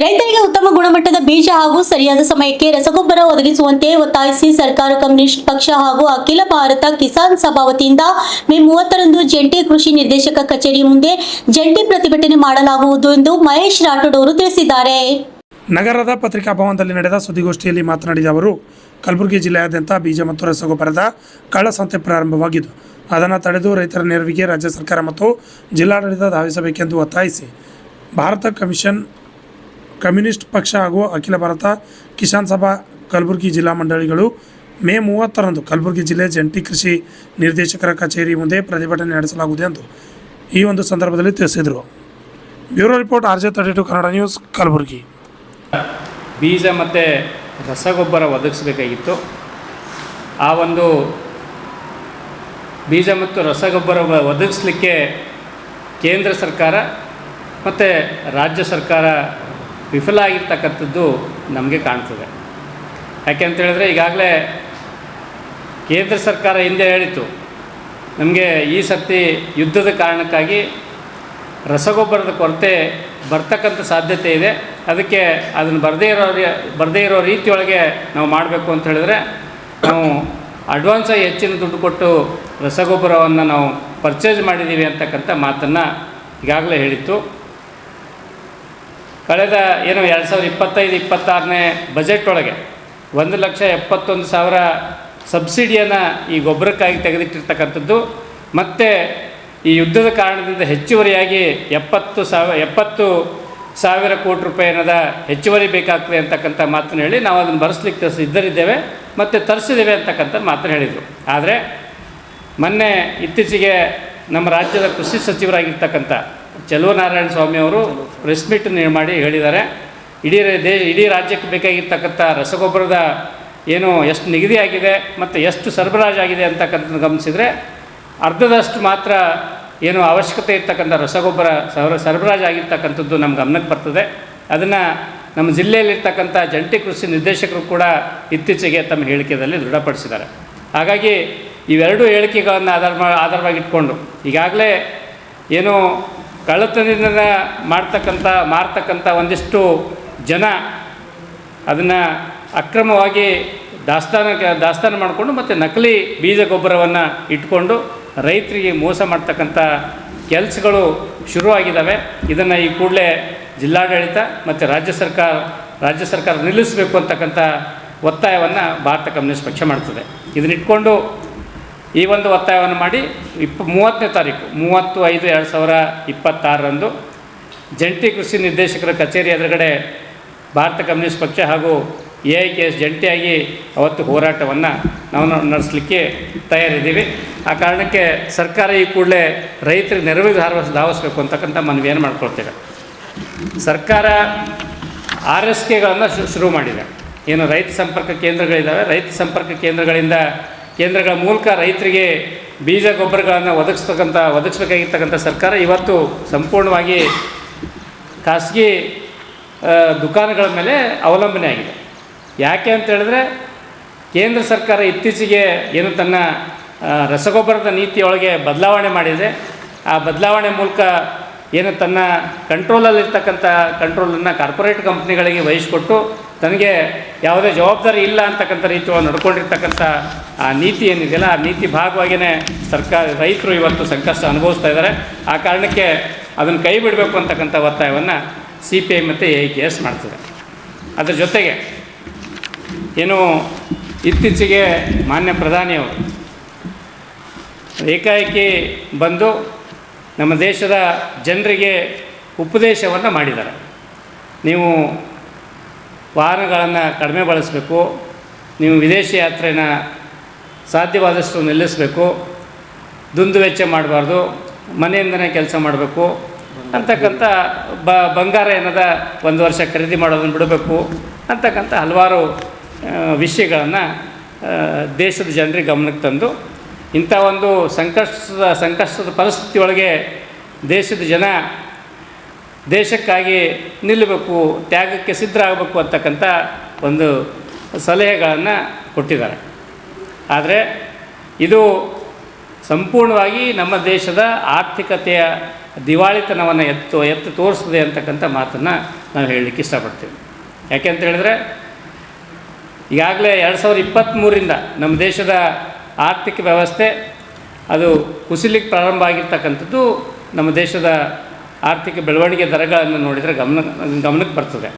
ರೈತರಿಗೆ ಉತ್ತಮ ಗುಣಮಟ್ಟದ ಬೀಜ ಹಾಗೂ ಸರಿಯಾದ ಸಮಯಕ್ಕೆ ರಸಗೊಬ್ಬರ ಒದಗಿಸುವಂತೆ ಒತ್ತಾಯಿಸಿ ಸರ್ಕಾರ ಕಮ್ಯುನಿಸ್ಟ್ ಪಕ್ಷ ಹಾಗೂ ಅಖಿಲ ಭಾರತ ಕಿಸಾನ್ ಸಭಾ ವತಿಯಿಂದ ಮೇ 30ರಂದು ಜಂಟಿ ಕೃಷಿ ನಿರ್ದೇಶಕ ಕಚೇರಿ ಮುಂದೆ ಜಂಟಿ ಪ್ರತಿಭಟನೆ ಮಾಡಲಾಗುವುದು ಎಂದು ಮಹೇಶ್ ರಾಠೋಡ್ ಅವರು ತಿಳಿಸಿದ್ದಾರೆ. ನಗರದ ಪತ್ರಿಕಾ ಭವನದಲ್ಲಿ ನಡೆದ ಸುದ್ದಿಗೋಷ್ಠಿಯಲ್ಲಿ ಮಾತನಾಡಿದ ಅವರು, ಕಲಬುರಗಿ ಜಿಲ್ಲೆಯಾದ್ಯಂತ ಬೀಜ ಮತ್ತು ರಸಗೊಬ್ಬರದ ಕಳ್ಳಸಂತೆ ಪ್ರಾರಂಭವಾಗಿದ್ದು, ಅದನ್ನು ತಡೆದು ರೈತರ ನೆರವಿಗೆ ರಾಜ್ಯ ಸರ್ಕಾರ ಮತ್ತು ಜಿಲ್ಲಾಡಳಿತ ಧಾವಿಸಬೇಕೆಂದು ಒತ್ತಾಯಿಸಿ ಭಾರತ ಕಮ್ಯುನಿಸ್ಟ್ ಪಕ್ಷ ಹಾಗೂ ಅಖಿಲ ಭಾರತ ಕಿಸಾನ್ ಸಭಾ ಕಲಬುರಗಿ ಜಿಲ್ಲಾ ಮಂಡಳಿಗಳು ಮೇ 30ರಂದು ಕಲಬುರಗಿ ಜಿಲ್ಲೆ ಜಂಟಿ ಕೃಷಿ ನಿರ್ದೇಶಕರ ಕಚೇರಿ ಮುಂದೆ ಪ್ರತಿಭಟನೆ ನಡೆಸಲಾಗುವುದು ಎಂದು ಈ ಒಂದು ಸಂದರ್ಭದಲ್ಲಿ ತಿಳಿಸಿದರು. Bureau report RJ32 Kannada news, Kalaburagi. ಬೀಜ ಮತ್ತು ರಸಗೊಬ್ಬರ ಒದಗಿಸಬೇಕಾಗಿತ್ತು. ಆ ಒಂದು ಬೀಜ ಮತ್ತು ರಸಗೊಬ್ಬರ ಒದಗಿಸಲಿಕ್ಕೆ ಕೇಂದ್ರ ಸರ್ಕಾರ ಮತ್ತು ರಾಜ್ಯ ಸರ್ಕಾರ ವಿಫಲ ಆಗಿರ್ತಕ್ಕಂಥದ್ದು ನಮಗೆ ಕಾಣ್ತದೆ. ಯಾಕೆ ಅಂತೇಳಿದ್ರೆ, ಈಗಾಗಲೇ ಕೇಂದ್ರ ಸರ್ಕಾರ ಹಿಂದೆ ಹೇಳಿತ್ತು, ನಮಗೆ ಈ ಸರ್ತಿ ಯುದ್ಧದ ಕಾರಣಕ್ಕಾಗಿ ರಸಗೊಬ್ಬರದ ಕೊರತೆ ಬರ್ತಕ್ಕಂಥ ಸಾಧ್ಯತೆ ಇದೆ, ಅದಕ್ಕೆ ಅದನ್ನು ಬರದೇ ಇರೋ ರೀತಿಯೊಳಗೆ ನಾವು ಮಾಡಬೇಕು ಅಂತ ಹೇಳಿದ್ರೆ ನಾವು ಅಡ್ವಾನ್ಸಾಗಿ ಹೆಚ್ಚಿನ ದುಡ್ಡು ಕೊಟ್ಟು ರಸಗೊಬ್ಬರವನ್ನು ನಾವು ಪರ್ಚೇಸ್ ಮಾಡಿದ್ದೀವಿ ಅಂತಕ್ಕಂಥ ಮಾತನ್ನು ಈಗಾಗಲೇ ಹೇಳಿತ್ತು. ಕಳೆದ 2025-26ನೇ ಬಜೆಟ್ ಒಳಗೆ 1,71,000 ಸಬ್ಸಿಡಿಯನ್ನು ಈ ಗೊಬ್ಬರಕ್ಕಾಗಿ ತೆಗೆದಿಟ್ಟಿರ್ತಕ್ಕಂಥದ್ದು, ಮತ್ತು ಈ ಯುದ್ಧದ ಕಾರಣದಿಂದ ಹೆಚ್ಚುವರಿಯಾಗಿ 70,000 ಕೋಟಿ ರೂಪಾಯಿನದ ಹೆಚ್ಚುವರಿ ಬೇಕಾಗ್ತದೆ ಅಂತಕ್ಕಂಥ ಮಾತನ್ನು ಹೇಳಿ ನಾವು ಅದನ್ನು ಭರಿಸ್ಲಿಕ್ಕೆ ಸಿದ್ಧರಿದ್ದೇವೆ ಮತ್ತು ತರಿಸಿದ್ದೇವೆ ಅಂತಕ್ಕಂಥ ಮಾತನ್ನು ಹೇಳಿದರು. ಆದರೆ ಮೊನ್ನೆ ಇತ್ತೀಚೆಗೆ ನಮ್ಮ ರಾಜ್ಯದ ಕೃಷಿ ಸಚಿವರಾಗಿರ್ತಕ್ಕಂಥ ಚೆಲುವನಾರಾಯಣ ಸ್ವಾಮಿ ಅವರು ಪ್ರೆಸ್ ಮೀಟ್ ಮಾಡಿ ಹೇಳಿದ್ದಾರೆ, ಇಡೀ ರಾಜ್ಯಕ್ಕೆ ಬೇಕಾಗಿರ್ತಕ್ಕಂಥ ರಸಗೊಬ್ಬರದ ಎಷ್ಟು ನಿಗದಿಯಾಗಿದೆ ಮತ್ತು ಎಷ್ಟು ಸರಬರಾಜಾಗಿದೆ ಅಂತಕ್ಕಂಥದ್ದು ಗಮನಿಸಿದರೆ ಅರ್ಧದಷ್ಟು ಮಾತ್ರ ಅವಶ್ಯಕತೆ ಇರ್ತಕ್ಕಂಥ ರಸಗೊಬ್ಬರ ಸರಬರಾಜಾಗಿರ್ತಕ್ಕಂಥದ್ದು ನಮ್ಮ ಗಮನಕ್ಕೆ ಬರ್ತದೆ. ಅದನ್ನು ನಮ್ಮ ಜಿಲ್ಲೆಯಲ್ಲಿರ್ತಕ್ಕಂಥ ಜಂಟಿ ಕೃಷಿ ನಿರ್ದೇಶಕರು ಕೂಡ ಇತ್ತೀಚೆಗೆ ತಮ್ಮ ಹೇಳಿಕೆಯಲ್ಲಿ ದೃಢಪಡಿಸಿದ್ದಾರೆ. ಹಾಗಾಗಿ ಇವೆರಡೂ ಹೇಳಿಕೆಗಳನ್ನು ಆಧಾರವಾಗಿಟ್ಕೊಂಡು ಈಗಾಗಲೇ ಕಳ್ಳತನದಿಂದ ಮಾರ್ತಕ್ಕಂಥ ಒಂದಿಷ್ಟು ಜನ ಅದನ್ನು ಅಕ್ರಮವಾಗಿ ದಾಸ್ತಾನು ಮಾಡಿಕೊಂಡು ಮತ್ತು ನಕಲಿ ಬೀಜ ಗೊಬ್ಬರವನ್ನು ಇಟ್ಕೊಂಡು ರೈತರಿಗೆ ಮೋಸ ಮಾಡ್ತಕ್ಕಂಥ ಕೆಲಸಗಳು ಶುರುವಾಗಿದ್ದಾವೆ. ಇದನ್ನು ಈ ಕೂಡಲೇ ಜಿಲ್ಲಾಡಳಿತ ಮತ್ತು ರಾಜ್ಯ ಸರ್ಕಾರ ನಿಲ್ಲಿಸಬೇಕು ಅಂತಕ್ಕಂಥ ಒತ್ತಾಯವನ್ನು ಭಾರತ ಕಮ್ಯುನಿಸ್ಟ್ ಪಕ್ಷ ಮಾಡ್ತದೆ. ಇದನ್ನಿಟ್ಕೊಂಡು ಈ ಒಂದು ಒತ್ತಾಯವನ್ನು ಮಾಡಿ 30ನೇ ತಾರೀಕು 30/5/2026ರಂದು ಜಂಟಿ ಕೃಷಿ ನಿರ್ದೇಶಕರ ಕಚೇರಿ ಎದುರುಗಡೆ ಭಾರತ ಕಮ್ಯುನಿಸ್ಟ್ ಪಕ್ಷ ಹಾಗೂ AIKS ಜಂಟಿಯಾಗಿ ಅವತ್ತು ಹೋರಾಟವನ್ನು ನಾವು ನಡೆಸಲಿಕ್ಕೆ ತಯಾರಿದ್ದೀವಿ. ಆ ಕಾರಣಕ್ಕೆ ಸರ್ಕಾರ ಈ ಕೂಡಲೇ ರೈತರಿಗೆ ನೆರವಿಗೆ ಧಾವಿಸಬೇಕು ಅಂತಕ್ಕಂಥ ಮನವಿಯನ್ನು ಮಾಡ್ಕೊಳ್ತೇವೆ. ಸರ್ಕಾರ RSKಗಳನ್ನು ಶುರು ಮಾಡಿದೆ. ರೈತ ಸಂಪರ್ಕ ಕೇಂದ್ರಗಳಿದ್ದಾವೆ. ರೈತ ಸಂಪರ್ಕ ಕೇಂದ್ರಗಳ ಮೂಲಕ ರೈತರಿಗೆ ಬೀಜ ಗೊಬ್ಬರಗಳನ್ನು ಒದಗಿಸಬೇಕಾಗಿರ್ತಕ್ಕಂಥ ಸರ್ಕಾರ ಇವತ್ತು ಸಂಪೂರ್ಣವಾಗಿ ಖಾಸಗಿ ದುಕಾನುಗಳ ಮೇಲೆ ಅವಲಂಬನೆ ಆಗಿದೆ. ಯಾಕೆ ಅಂತೇಳಿದ್ರೆ, ಕೇಂದ್ರ ಸರ್ಕಾರ ಇತ್ತೀಚೆಗೆ ತನ್ನ ರಸಗೊಬ್ಬರದ ನೀತಿಯೊಳಗೆ ಬದಲಾವಣೆ ಮಾಡಿದೆ. ಆ ಬದಲಾವಣೆ ಮೂಲಕ ತನ್ನ ಕಂಟ್ರೋಲನ್ನು ಕಾರ್ಪೊರೇಟ್ ಕಂಪ್ನಿಗಳಿಗೆ ವಹಿಸಿಕೊಟ್ಟು ತನಗೆ ಯಾವುದೇ ಜವಾಬ್ದಾರಿ ಇಲ್ಲ ಅಂತಕ್ಕಂಥ ರೀತಿಯೊಳಗೆ ನಡ್ಕೊಂಡಿರ್ತಕ್ಕಂಥ ಆ ನೀತಿ ಏನಿದೆಯಲ್ಲ, ಆ ನೀತಿ ಭಾಗವಾಗಿಯೇ ರೈತರು ಇವತ್ತು ಸಂಕಷ್ಟ ಅನುಭವಿಸ್ತಾ ಇದ್ದಾರೆ. ಆ ಕಾರಣಕ್ಕೆ ಅದನ್ನು ಕೈ ಬಿಡಬೇಕು ಅಂತಕ್ಕಂಥ ಒತ್ತಾಯವನ್ನು CPI ಮತ್ತು AIKS ಮಾಡ್ತದೆ. ಅದರ ಜೊತೆಗೆ ಇತ್ತೀಚೆಗೆ ಮಾನ್ಯ ಪ್ರಧಾನಿಯವರು ಏಕಾಏಕಿ ಬಂದು ನಮ್ಮ ದೇಶದ ಜನರಿಗೆ ಉಪದೇಶವನ್ನು ಮಾಡಿದ್ದಾರೆ. ನೀವು ವಾಹನಗಳನ್ನು ಕಡಿಮೆ ಬಳಸಬೇಕು, ನೀವು ವಿದೇಶಿ ಯಾತ್ರೆನ ಸಾಧ್ಯವಾದಷ್ಟು ನಿಲ್ಲಿಸಬೇಕು, ದುಂದು ವೆಚ್ಚ ಮಾಡಬಾರ್ದು, ಮನೆಯಿಂದನೇ ಕೆಲಸ ಮಾಡಬೇಕು ಅಂತಕ್ಕಂಥ ಬಂಗಾರ 1 ವರ್ಷ ಖರೀದಿ ಮಾಡೋದನ್ನು ಬಿಡಬೇಕು ಅಂತಕ್ಕಂಥ ಹಲವಾರು ವಿಷಯಗಳನ್ನು ದೇಶದ ಜನರಿಗೆ ಗಮನಕ್ಕೆ ತಂದು ಇಂಥ ಒಂದು ಸಂಕಷ್ಟದ ಪರಿಸ್ಥಿತಿಯೊಳಗೆ ದೇಶದ ಜನ ದೇಶಕ್ಕಾಗಿ ನಿಲ್ಲಬೇಕು, ತ್ಯಾಗಕ್ಕೆ ಸಿದ್ಧರಾಗಬೇಕು ಅಂತಕ್ಕಂಥ ಒಂದು ಸಲಹೆಗಳನ್ನು ಕೊಟ್ಟಿದ್ದಾರೆ. ಆದರೆ ಇದು ಸಂಪೂರ್ಣವಾಗಿ ನಮ್ಮ ದೇಶದ ಆರ್ಥಿಕತೆಯ ದಿವಾಳಿತನವನ್ನು ಎತ್ತು ತೋರಿಸ್ತದೆ ಅಂತಕ್ಕಂಥ ಮಾತನ್ನು ನಾವು ಹೇಳಲಿಕ್ಕೆ ಇಷ್ಟಪಡ್ತೀವಿ. ಯಾಕೆ ಅಂತ ಹೇಳಿದ್ರೆ ಈಗಾಗಲೇ 2023ರಿಂದ ನಮ್ಮ ದೇಶದ ಆರ್ಥಿಕ ವ್ಯವಸ್ಥೆ ಅದು ಕುಸಿಲಿಕ್ಕೆ ಪ್ರಾರಂಭ ಆಗಿರ್ತಕ್ಕಂಥದ್ದು ನಮ್ಮ ದೇಶದ ಆರ್ಥಿಕ ಬೆಳವಣಿಗೆ ದರಗಳನ್ನು ನೋಡಿದರೆ ಗಮನಕ್ಕೆ ಬರ್ತದೆ.